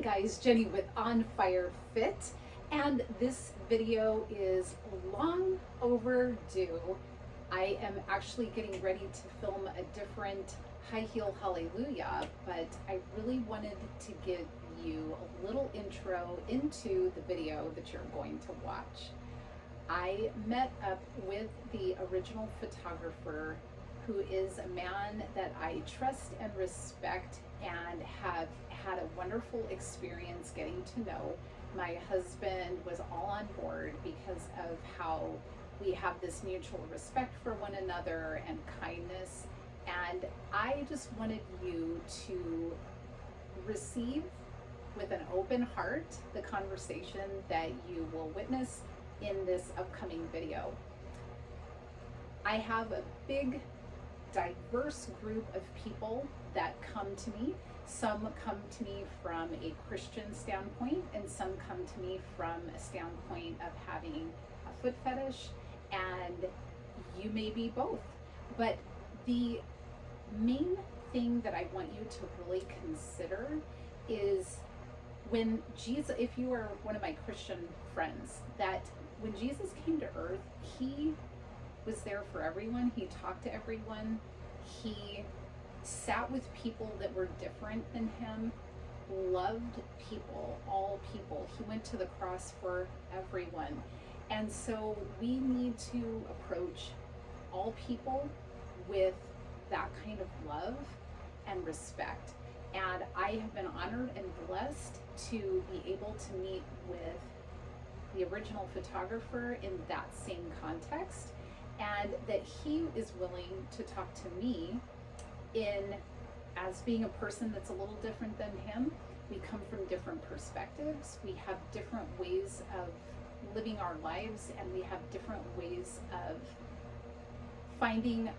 guys, Jenny with onfirefit, and this video is long overdue. I am actually getting ready to film a different high heel hallelujah, but I really wanted to give you a little intro into the video that you're going to watch. I met up with the original photographer, who is a man that I trust and respect and have had a wonderful experience getting to know. My husband was all on board because of how we have this mutual respect for one another and kindness. And I just wanted you to receive with an open heart the conversation that you will witness in this upcoming video. I have a big, diverse group of people that come to me. Some come to me from a Christian standpoint, and some come to me from a standpoint of having a foot fetish, and you may be both. But the main thing that I want you to really consider is when Jesus, if you are one of my Christian friends, that when Jesus came to earth, he was there for everyone. He talked to everyone. He sat with people that were different than him, loved people, all people. He went to the cross for everyone. And so we need to approach all people with that kind of love and respect. And I have been honored and blessed to be able to meet with the original photographer in that same context, and that he is willing to talk to me as being a person that's a little different than him. We come from different perspectives. We have different ways of living our lives, and we have different ways of finding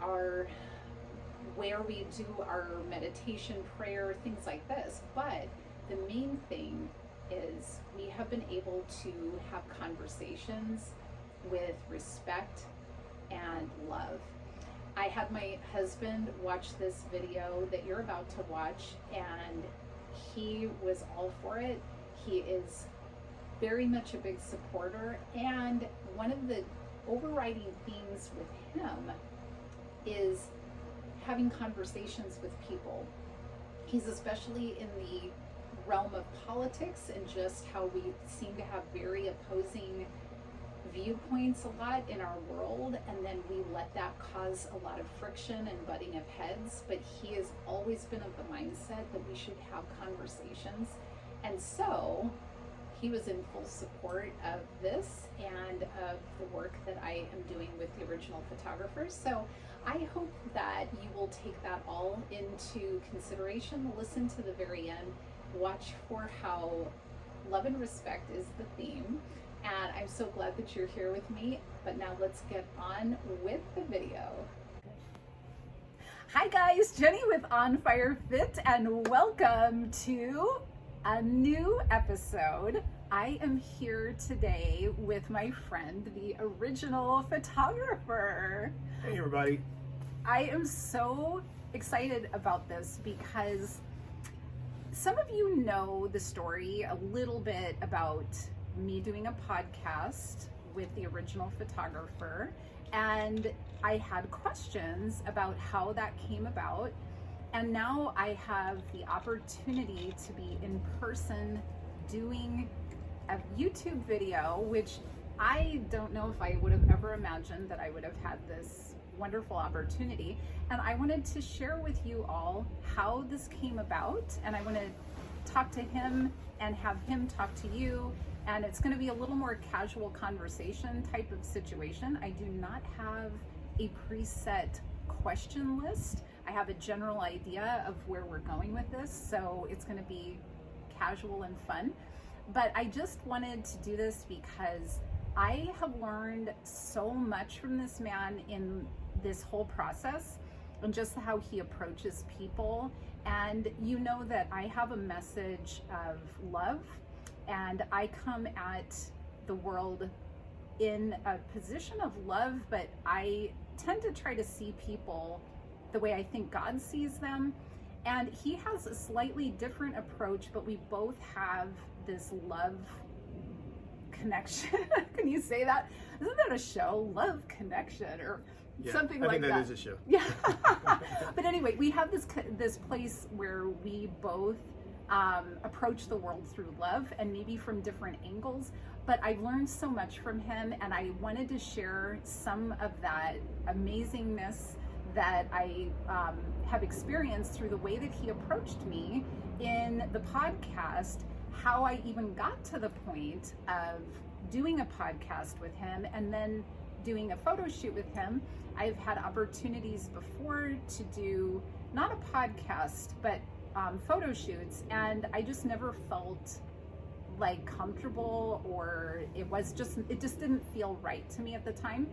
where we do our meditation, prayer, things like this. But the main thing is we have been able to have conversations with respect and love. I had my husband watch this video that you're about to watch, and he was all for it. He is very much a big supporter, and one of the overriding themes with him is having conversations with people. He's especially in the realm of politics, and just how we seem to have very opposing viewpoints a lot in our world, and then we let that cause a lot of friction and butting of heads. But he has always been of the mindset that we should have conversations, and so he was in full support of this and of the work that I am doing with the original photographer. So I hope that you will take that all into consideration. Listen to the very end, watch for how love and respect is the theme. And I'm so glad that you're here with me. But now let's get on with the video. Hi guys, Jenny with onfirefit, and welcome to a new episode. I am here today with my friend, the original photographer. Hey everybody. I am so excited about this because some of you know the story a little bit about me doing a podcast with the original photographer, and I had questions about how that came about, and now I have the opportunity to be in person doing a YouTube video, which I don't know if I would have ever imagined that I would have had this wonderful opportunity. And I wanted to share with you all how this came about, and I want to talk to him and have him talk to you. And it's going to be a little more casual conversation type of situation. I do not have a preset question list. I have a general idea of where we're going with this, so it's going to be casual and fun. But I just wanted to do this because I have learned so much from this man in this whole process, and just how he approaches people. And you know that I have a message of love, and I come at the world in a position of love, but I tend to try to see people the way I think God sees them. And he has a slightly different approach, but we both have this love connection. Can you say that? Isn't that a show? Love Connection or something like that? I think that is a show. Yeah. But anyway, we have this place where we both approach the world through love, and maybe from different angles. But I've learned so much from him, and I wanted to share some of that amazingness that I have experienced through the way that he approached me in the podcast, how I even got to the point of doing a podcast with him and then doing a photo shoot with him. I've had opportunities before to do not a podcast, but photo shoots, and I just never felt like comfortable, or it just didn't feel right to me at the time.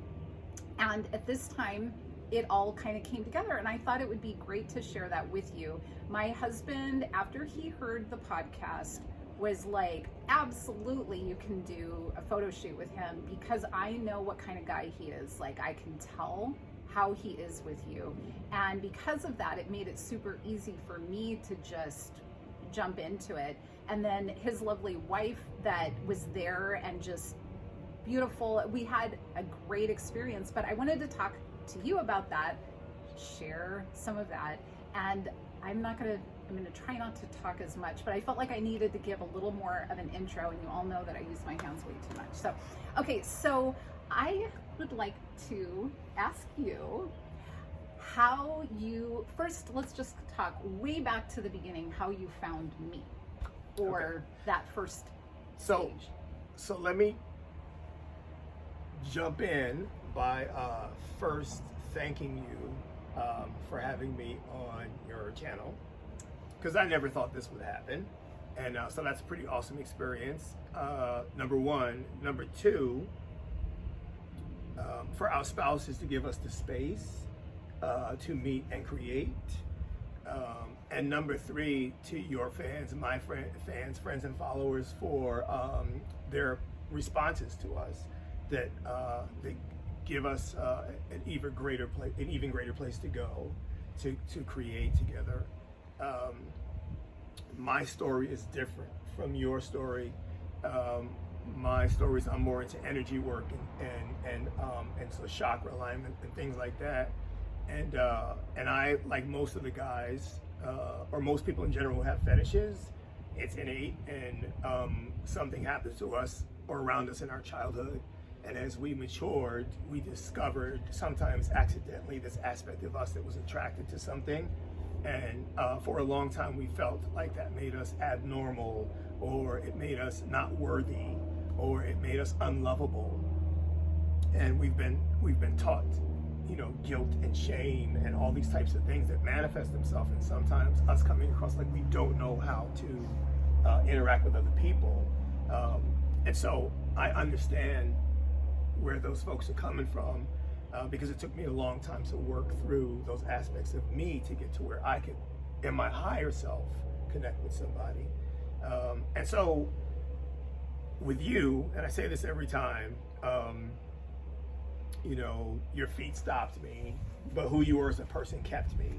And at this time, it all kind of came together, and I thought it would be great to share that with you. My husband, after he heard the podcast, was like, absolutely, you can do a photo shoot with him, because I know what kind of guy he is. Like, I can tell how he is with you. And because of that, it made it super easy for me to just jump into it. And then his lovely wife that was there, and just beautiful. We had a great experience, but I wanted to talk to you about that, share some of that. And I'm going to try not to talk as much, but I felt like I needed to give a little more of an intro, and you all know that I use my hands way too much. So, okay, so I would like to ask you how you, first, let's just talk way back to the beginning, how you found me, or that first stage. So let me jump in by first thanking you for having me on your channel, because I never thought this would happen. And so that's a pretty awesome experience, number one. Number two, for our spouses to give us the space to meet and create. And number three, to your fans, my fans, friends and followers, for their responses to us that they give us an even greater place to go to create together. My story is different from your story. My stories, I'm more into energy work and so chakra alignment and things like that. And I, like most of the guys, or most people in general who have fetishes, it's innate, and something happens to us or around us in our childhood. And as we matured, we discovered, sometimes accidentally, this aspect of us that was attracted to something. And for a long time, we felt like that made us abnormal, or it made us not worthy, or it made us unlovable. And we've been taught, guilt and shame and all these types of things that manifest themselves, and sometimes us coming across like we don't know how to interact with other people. And so I understand where those folks are coming from, because it took me a long time to work through those aspects of me to get to where I could, in my higher self, connect with somebody. And so with you, and I say this every time, your feet stopped me, but who you were as a person kept me.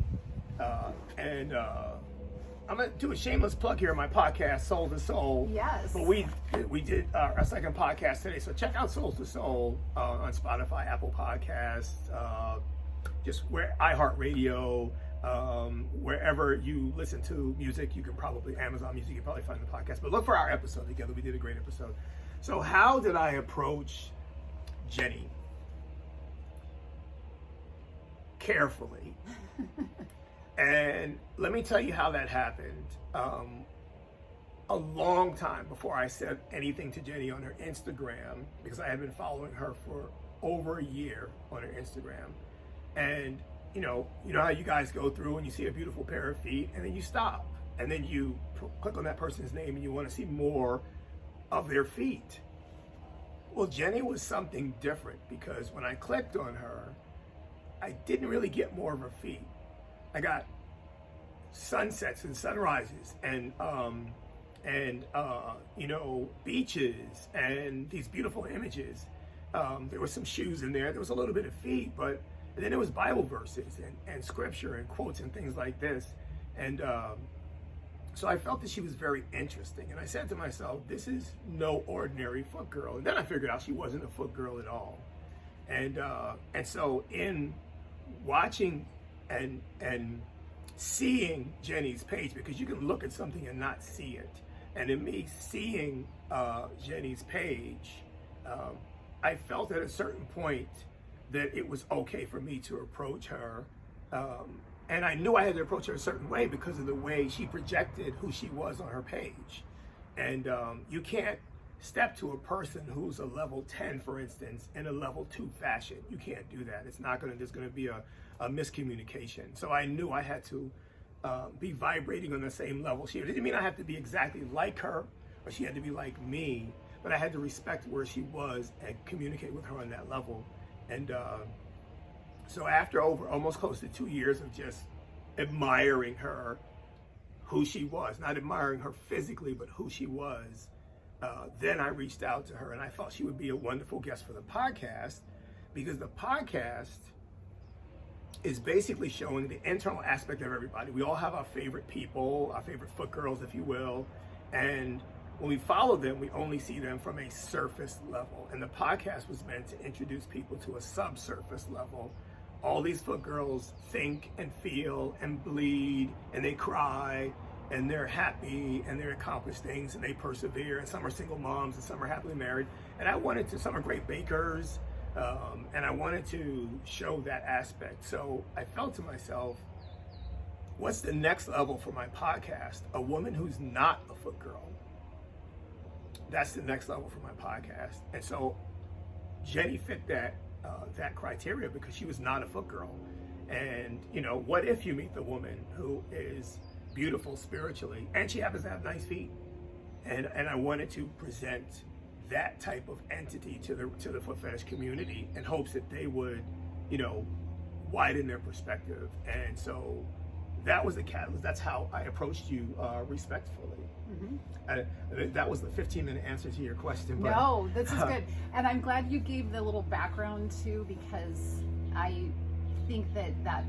I'm gonna do a shameless plug here on my podcast, Soul to Soul. Yes. But we did our second podcast today, so check out Soul to Soul on Spotify, Apple Podcasts, just where iHeartRadio, wherever you listen to music. You can probably Amazon Music. You can probably find the podcast. But look for our episode together. We did a great episode. So how did I approach Jennie? Carefully. And let me tell you how that happened. A long time before I said anything to Jennie on her Instagram, because I had been following her for over a year on her Instagram. And you know how you guys go through and you see a beautiful pair of feet, and then you stop, and then you click on that person's name and you want to see more of their feet. Well, Jennie was something different, because when I clicked on her, I didn't really get more of her feet. I got sunsets and sunrises and beaches and these beautiful images. There were some shoes in there. There was a little bit of feet, but then there was Bible verses and scripture and quotes and things like this. And so I felt that she was very interesting. And I said to myself, this is no ordinary foot girl. And then I figured out she wasn't a foot girl at all. And so in watching and seeing Jennie's page, because you can look at something and not see it. And in me seeing Jennie's page, I felt at a certain point that it was okay for me to approach her. And I knew I had to approach her a certain way because of the way she projected who she was on her page. And you can't step to a person who's a level 10, for instance, in a level 2 fashion. You can't do that. It's not there's gonna be a miscommunication. So I knew I had to be vibrating on the same level. It didn't mean I had to be exactly like her, or she had to be like me, but I had to respect where she was and communicate with her on that level. And so after almost close to 2 years of just admiring her, who she was, not admiring her physically, but who she was, then I reached out to her, and I thought she would be a wonderful guest for the podcast, because the podcast is basically showing the internal aspect of everybody. We all have our favorite people, our favorite foot girls, if you will, and when we follow them, we only see them from a surface level. And the podcast was meant to introduce people to a subsurface level. All these foot girls think and feel and bleed, and they cry, and they're happy, and they accomplish things, and they persevere, and some are single moms, and some are happily married. And some are great bakers, and I wanted to show that aspect. So I felt to myself, what's the next level for my podcast? A woman who's not a foot girl. That's the next level for my podcast. And so Jennie fit that criteria because she was not a foot girl. And, what if you meet the woman who is beautiful spiritually and she happens to have nice feet? And I wanted to present that type of entity to the foot fetish community in hopes that they would, widen their perspective. And so that was the catalyst. That's how I approached you respectfully. Mm-hmm. That was the 15-minute answer to your question. But, no, this is good. And I'm glad you gave the little background too, because I think that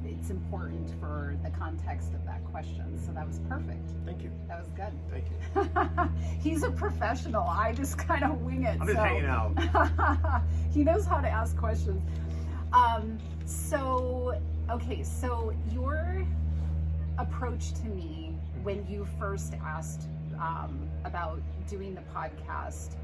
it's important for the context of that question. So that was perfect. Thank you. That was good. Thank you. He's a professional. I just kind of wing it. I'm just hanging out. He knows how to ask questions. So your approach to me when you first asked about doing the podcast,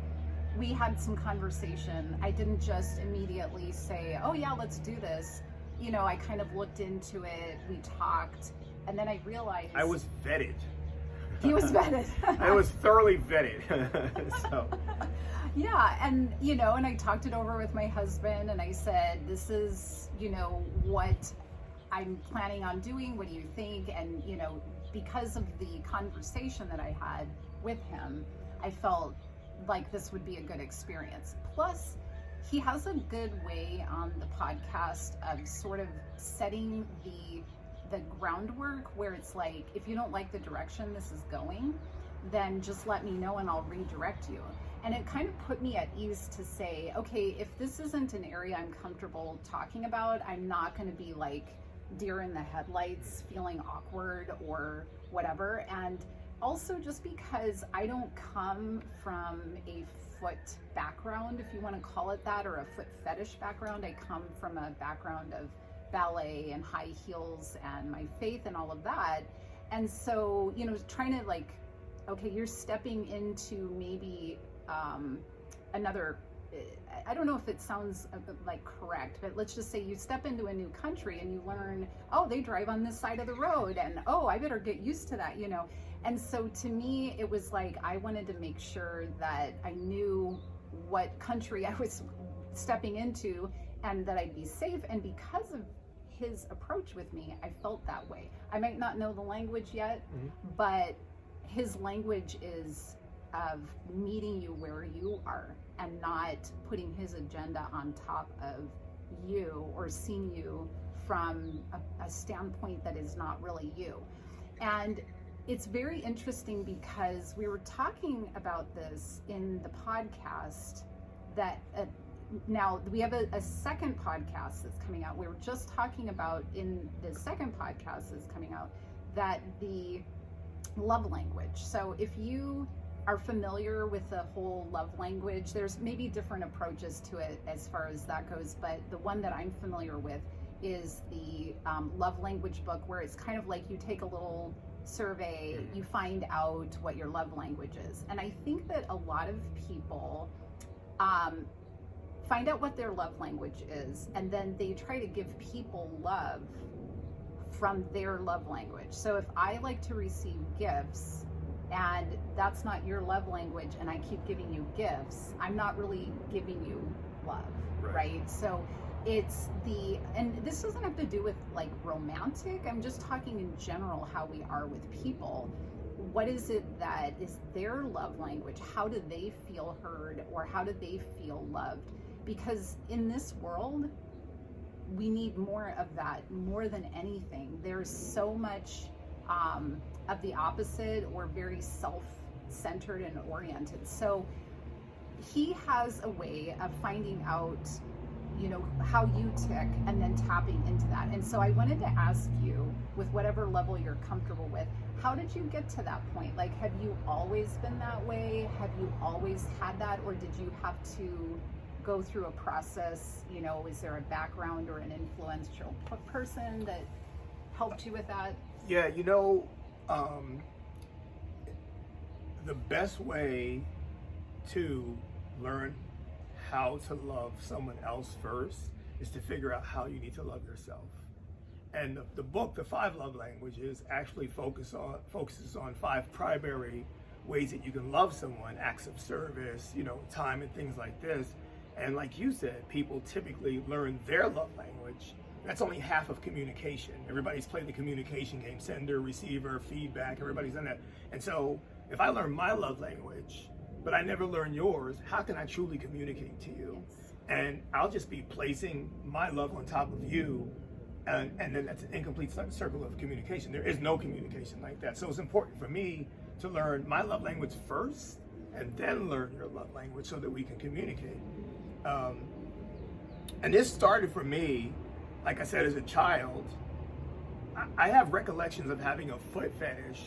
we had some conversation. I didn't just immediately say, oh yeah, let's do this. I kind of looked into it, we talked, and then I realized... I was vetted. He was vetted. I was thoroughly vetted. So. Yeah, and and I talked it over with my husband, and I said, this is, what I'm planning on doing. What do you think? And, because of the conversation that I had with him, I felt like this would be a good experience. Plus, he has a good way on the podcast of sort of setting the groundwork where it's like, if you don't like the direction this is going, then just let me know and I'll redirect you. And it kind of put me at ease to say, okay, if this isn't an area I'm comfortable talking about, I'm not going to be like deer in the headlights, feeling awkward or whatever. And also just because I don't come from a foot background, if you want to call it that, or a foot fetish background. I come from a background of ballet and high heels and my faith and all of that. And so, trying to like, okay, you're stepping into maybe another, I don't know if it sounds like correct, but let's just say you step into a new country and you learn, oh, they drive on this side of the road, and oh, I better get used to that, And so to me, it was like, I wanted to make sure that I knew what country I was stepping into and that I'd be safe. And because of his approach with me, I felt that way. I might not know the language yet, mm-hmm. but his language is of meeting you where you are and not putting his agenda on top of you or seeing you from a standpoint that is not really you. And it's very interesting because we were talking about this in the podcast that now we have a second podcast that's coming out. We were just talking about in the second podcast that's coming out that the love language, so if you are familiar with the whole love language, there's maybe different approaches to it as far as that goes, but the one that I'm familiar with is the love language book, where it's kind of like you take a little survey, you find out what your love language is. And I think that a lot of people find out what their love language is, and then they try to give people love from their love language. So if I like to receive gifts and that's not your love language, and I keep giving you gifts, I'm not really giving you love, right? So it's and this doesn't have to do with like romantic, I'm just talking in general how we are with people. What is it that is their love language? How do they feel heard, or how do they feel loved? Because in this world, we need more of that more than anything. There's so much of the opposite, or very self-centered and oriented. So he has a way of finding out, you know, how you tick and then tapping into that. And so I wanted to ask you, with whatever level you're comfortable with, how did you get to that point? Like, have you always been that way? Have you always had that? Or did you have to go through a process? You know, is there a background or an influential person that helped you with that? Yeah, you know, the best way to learn how to love someone else first is to figure out how you need to love yourself. And the book, The 5 Love Languages, actually focuses on 5 primary ways that you can love someone: acts of service, you know, time and things like this. And like you said, people typically learn their love language. That's only half of communication. Everybody's played the communication game: sender, receiver, feedback. Everybody's done that. And so if I learn my love language, but I never learn yours, how can I truly communicate to you? Yes. And I'll just be placing my love on top of you, and then that's an incomplete circle of communication. There is no communication like that. So it's important for me to learn my love language first, and then learn your love language so that we can communicate. And this started for me, like I said, as a child. I have recollections of having a foot fetish.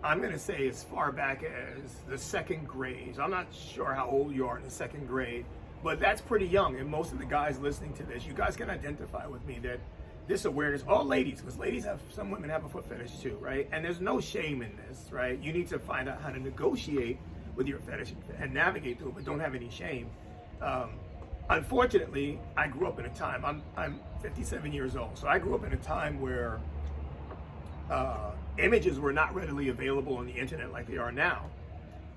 I'm going to say as far back as the 2nd grade. I'm not sure how old you are in the 2nd grade, but that's pretty young. And most of the guys listening to this, you guys can identify with me that this awareness, all ladies, because ladies have, some women have a foot fetish too, right? And there's no shame in this, right? You need to find out how to negotiate with your fetish and navigate through it, but don't have any shame. Unfortunately, I grew up in a time, I'm 57 years old, so I grew up in a time where images were not readily available on the internet like they are now.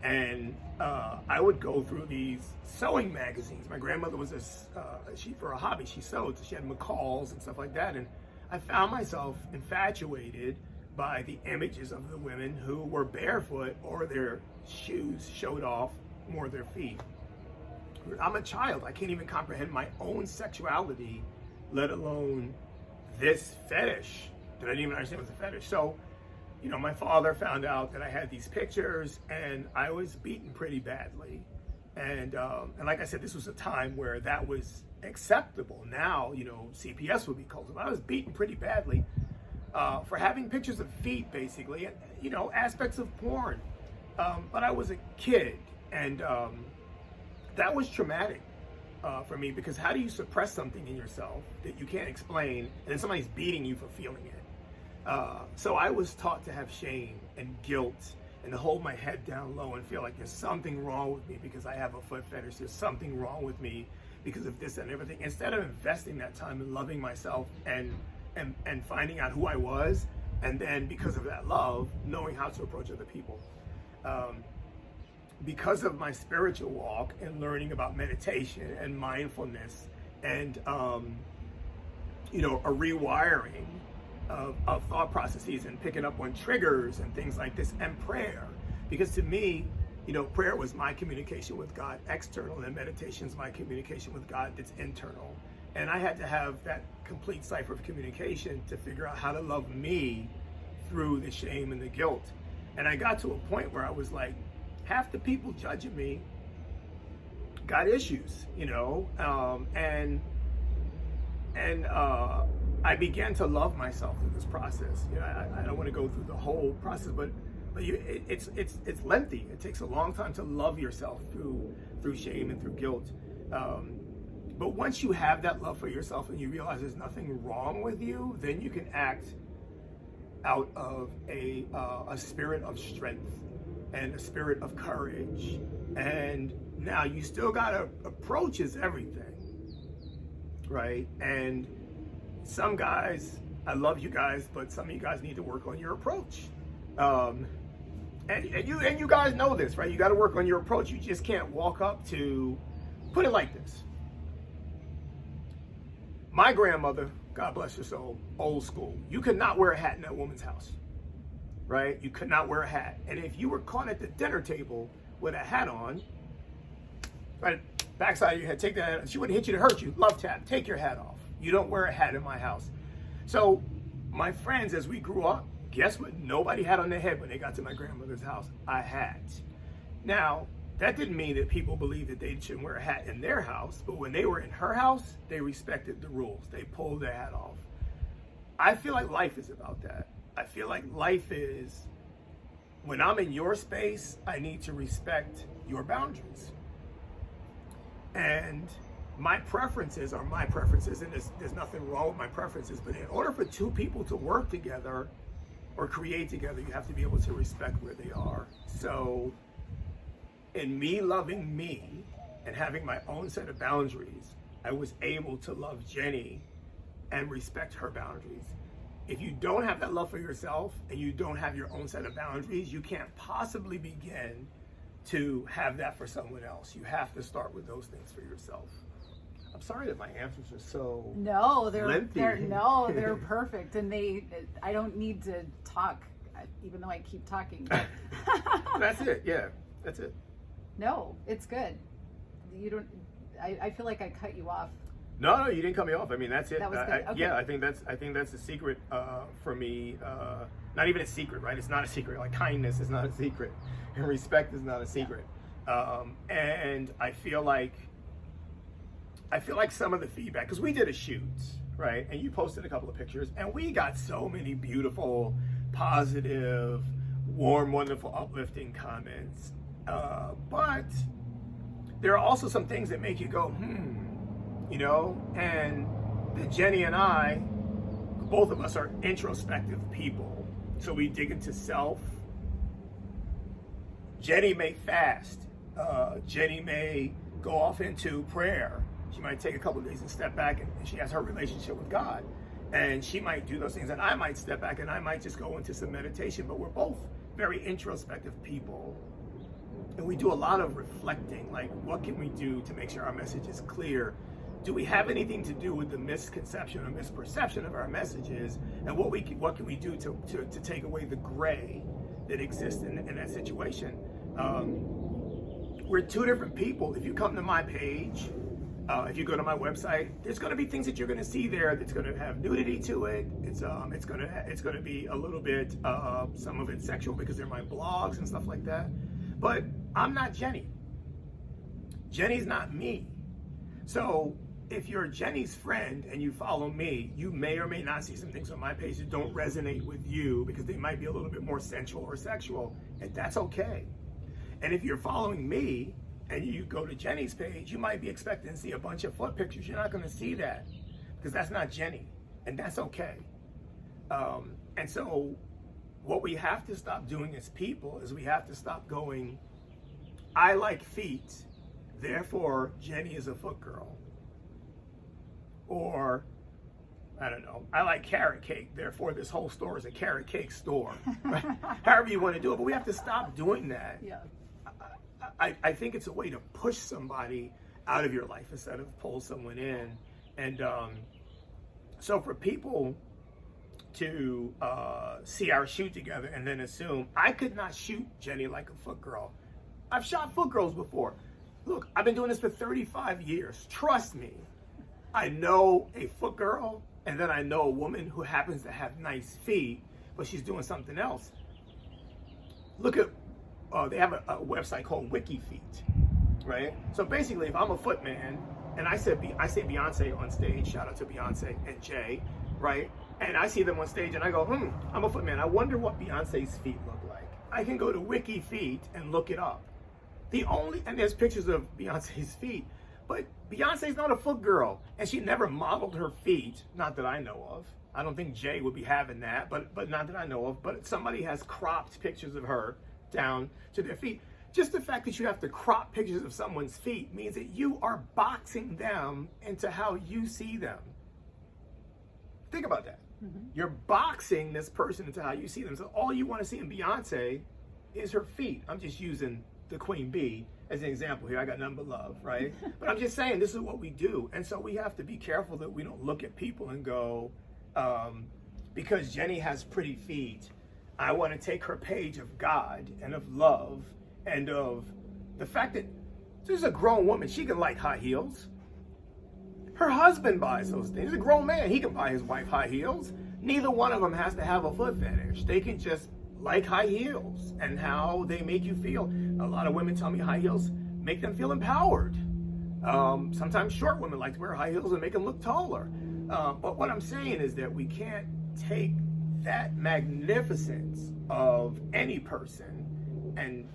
And I would go through these sewing magazines. My grandmother was for a hobby, she sewed. So she had McCall's and stuff like that. And I found myself infatuated by the images of the women who were barefoot, or their shoes showed off more of their feet. I'm a child. I can't even comprehend my own sexuality, let alone this fetish that I didn't even understand was a fetish. So, you know, my father found out that I had these pictures, and I was beaten pretty badly. And like I said, this was a time where that was acceptable. Now, you know, CPS would be called. But I was beaten pretty badly for having pictures of feet, basically, and, you know, aspects of porn. But I was a kid, and that was traumatic for me, because how do you suppress something in yourself that you can't explain, and then somebody's beating you for feeling it? So I was taught to have shame and guilt, and to hold my head down low and feel like there's something wrong with me because I have a foot fetish. There's something wrong with me because of this and everything. Instead of investing that time in loving myself and finding out who I was, and then because of that love, knowing how to approach other people. Because of my spiritual walk and learning about meditation and mindfulness and, you know, a rewiring of thought processes and picking up on triggers and things like this, and prayer. Because to me, you know, prayer was my communication with God external, and meditation is my communication with God that's internal. And I had to have that complete cipher of communication to figure out how to love me through the shame and the guilt. And I got to a point where I was like, half the people judging me got issues, you know, and I began to love myself through this process. You know, I don't want to go through the whole process, but it's lengthy. It takes a long time to love yourself through shame and through guilt. But once you have that love for yourself and you realize there's nothing wrong with you, then you can act out of a spirit of strength and a spirit of courage. And now you still gotta approach is everything, right? And some guys, I love you guys, but some of you guys need to work on your approach. And you guys know this, right? You got to work on your approach. You just can't walk up to, put it like this. My grandmother, God bless her soul, old school. You could not wear a hat in that woman's house, right? You could not wear a hat. And if you were caught at the dinner table with a hat on, right, backside of your head, take that hat, she wouldn't hit you to hurt you. Love tap, take your hat off. You don't wear a hat in my house. So my friends, as we grew up, guess what? Nobody had on their head when they got to my grandmother's house. A hat. Now, that didn't mean that people believed that they shouldn't wear a hat in their house, but when they were in her house, they respected the rules. They pulled their hat off. I feel like life is about that. I feel like life is, when I'm in your space, I need to respect your boundaries. And my preferences are my preferences, and there's nothing wrong with my preferences, but in order for two people to work together or create together, you have to be able to respect where they are. So in me loving me and having my own set of boundaries, I was able to love Jenny and respect her boundaries. If you don't have that love for yourself and you don't have your own set of boundaries, you can't possibly begin to have that for someone else. You have to start with those things for yourself. I'm sorry that my answers are so lengthy. They're perfect, and I don't need to talk, even though I keep talking. That's it. Yeah, that's it. No, it's good. You don't. I feel like I cut you off. No, you didn't cut me off. I mean, that's it. That was good. Okay. Yeah, I think that's the secret for me. Not even a secret, right? It's not a secret. Like kindness is not a secret, and respect is not a secret. Yeah. And I feel like some of the feedback, because we did a shoot, right? And you posted a couple of pictures, and we got so many beautiful, positive, warm, wonderful, uplifting comments. But there are also some things that make you go, you know? And Jenny and I, both of us are introspective people. So we dig into self. Jenny may fast. Jenny may go off into prayer. She might take a couple of days and step back, and she has her relationship with God. And she might do those things, and I might step back, and I might just go into some meditation. But we're both very introspective people. And we do a lot of reflecting, like what can we do to make sure our message is clear? Do we have anything to do with the misconception or misperception of our messages? And what can we do to take away the gray that exists in that situation? We're two different people. If you come to my page, if you go to my website, there's going to be things that you're going to see there that's going to have nudity to it. It's going to be a little bit some of it sexual because they're my blogs and stuff like that. But I'm not Jenny. Jenny's not me. So if you're Jenny's friend and you follow me, you may or may not see some things on my page that don't resonate with you because they might be a little bit more sensual or sexual, and that's okay. And if you're following me and you go to Jenny's page, you might be expecting to see a bunch of foot pictures. You're not going to see that because that's not Jenny, and that's okay. And so what we have to stop doing as people is we have to stop going, I like feet, therefore Jenny is a foot girl. Or, I don't know, I like carrot cake, therefore this whole store is a carrot cake store. Right? However you want to do it, but we have to stop doing that. Yeah. I think it's a way to push somebody out of your life instead of pull someone in. And so for people to see our shoot together and then assume, I could not shoot Jenny like a foot girl. I've shot foot girls before. Look, I've been doing this for 35 years. Trust me. I know a foot girl, and then I know a woman who happens to have nice feet, but she's doing something else. Look at, they have a website called WikiFeet, right? So basically, if I'm a foot man, and I say Beyonce on stage, shout out to Beyonce and Jay, right? And I see them on stage and I go, I'm a foot man. I wonder what Beyonce's feet look like. I can go to Wiki Feet and look it up. And there's pictures of Beyonce's feet, but Beyonce's not a foot girl, and she never modeled her feet, not that I know of. I don't think Jay would be having that, but not that I know of. But somebody has cropped pictures of her down to their feet. Just the fact that you have to crop pictures of someone's feet means that you are boxing them into how you see them. Think about that. Mm-hmm. You're boxing this person into how you see them. So all you want to see in Beyonce is her feet. I'm just using the Queen Bee as an example here. I got nothing but love, right? But I'm just saying this is what we do. And so we have to be careful that we don't look at people and go, because Jennie has pretty feet, I want to take her page of God and of love and of the fact that there's a grown woman, she can like high heels. Her husband buys those things. He's a grown man, he can buy his wife high heels. Neither one of them has to have a foot fetish. They can just like high heels and how they make you feel. A lot of women tell me high heels make them feel empowered. Sometimes short women like to wear high heels and make them look taller. But what I'm saying is that we can't take that magnificence of any person and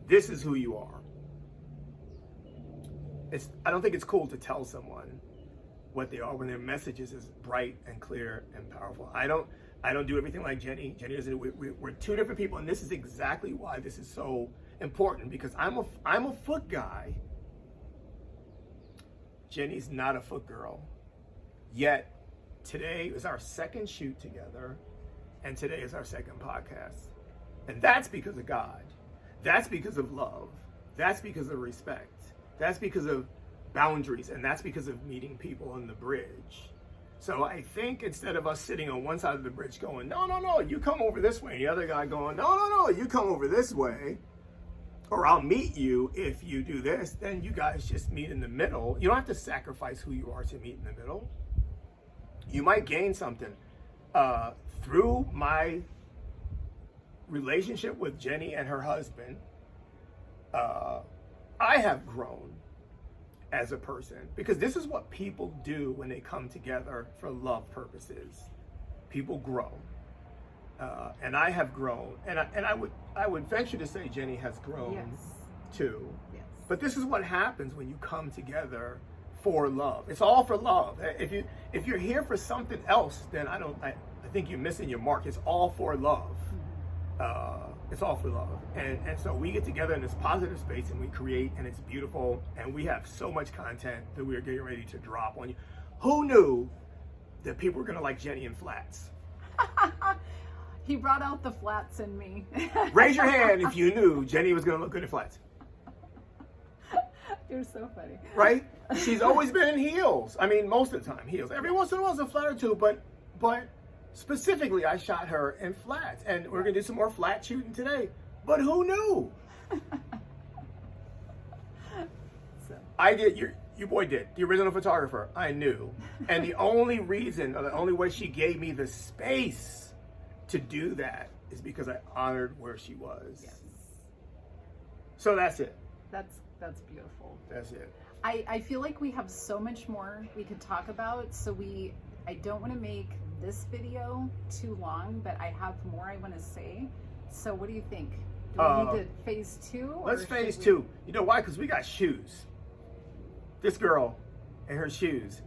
this is who you are. I don't think it's cool to tell someone what they are when their message is as bright and clear and powerful. I don't do everything like Jennie. Jennie doesn't. We're two different people, and this is exactly why this is so important, because I'm a foot guy. Jennie's not a foot girl. Yet today is our second shoot together, and today is our second podcast. And that's because of God. That's because of love. That's because of respect. That's because of boundaries, and that's because of meeting people on the bridge. So I think instead of us sitting on one side of the bridge going, no, you come over this way, and the other guy going, no, you come over this way, or I'll meet you if you do this, then you guys just meet in the middle. You don't have to sacrifice who you are to meet in the middle. You might gain something. Through my relationship with Jennie and her husband, I have grown as a person, because this is what people do when they come together for love purposes. People grow, and I have grown, and I would venture to say Jennie has grown too. Yes. But this is what happens when you come together for love. It's all for love. If you're here for something else, then I think you're missing your mark. It's all for love. It's all for love. And so we get together in this positive space and we create, and it's beautiful, and we have so much content that we're getting ready to drop on you. Who knew that people were gonna like Jennie in flats? He brought out the flats in me. Raise your hand if you knew Jennie was gonna look good in flats. You're so funny. Right? She's always been in heels. I mean, most of the time heels. Every once in a while it's a flat or two, but specifically, I shot her in flats, and we're gonna do some more flat shooting today. But who knew? I did. Your boy did. The original photographer. I knew, and the only reason, or the only way she gave me the space to do that is because I honored where she was. Yes. So that's it. That's beautiful. That's it. I feel like we have so much more we could talk about. So I don't want to make this video too long, but I have more I want to say. So what do you think? Do we need to phase 2? Let's phase 2. You know why? Because we got shoes. This girl and her shoes.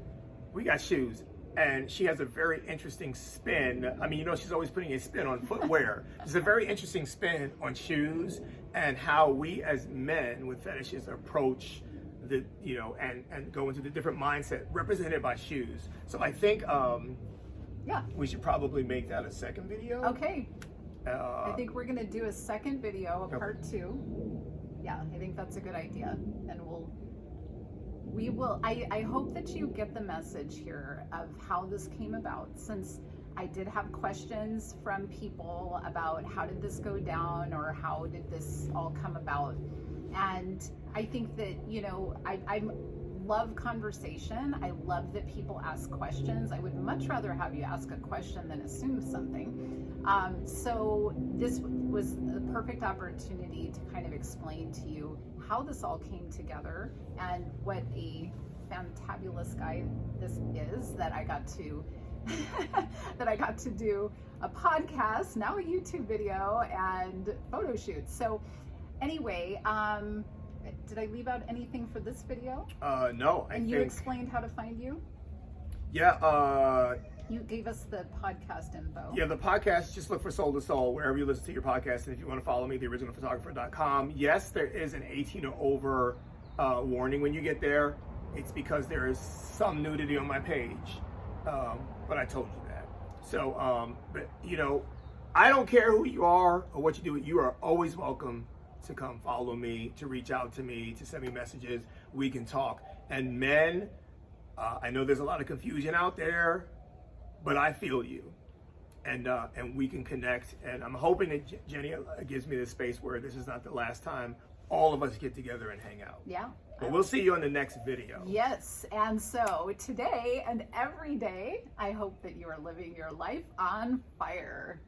We got shoes. And she has a very interesting spin. I mean, you know, she's always putting a spin on footwear. There's a very interesting spin on shoes and how we as men with fetishes approach the, you know, and go into the different mindset represented by shoes. So I think we should probably make that a second video. Okay. I think we're gonna do a second video, a part 2. Yeah, I think that's a good idea, and we will. I hope that you get the message here of how this came about, since I did have questions from people about how did this go down or how did this all come about, and I think that, you know, I love conversation. I love that people ask questions. I would much rather have you ask a question than assume something. So this was the perfect opportunity to kind of explain to you how this all came together and what a fantabulous guy this is that I got to do a podcast, now a YouTube video, and photo shoots. So anyway, did I leave out anything for this video? No, And you explained how to find you? Yeah, you gave us the podcast info. Yeah, the podcast, just look for Soul to Soul wherever you listen to your podcast. And if you want to follow me, theoriginalphotographer.com. Yes, there is an 18 or over warning when you get there. It's because there is some nudity on my page. But I told you that. So, but you know, I don't care who you are or what you do. You are always welcome to come follow me, to reach out to me, to send me messages. We can talk. And men, I know there's a lot of confusion out there, but I feel you, and we can connect. And I'm hoping that Jenny gives me this space where this is not the last time all of us get together and hang out. Yeah. But we'll see you on the next video. Yes, and so today and every day, I hope that you are living your life on fire.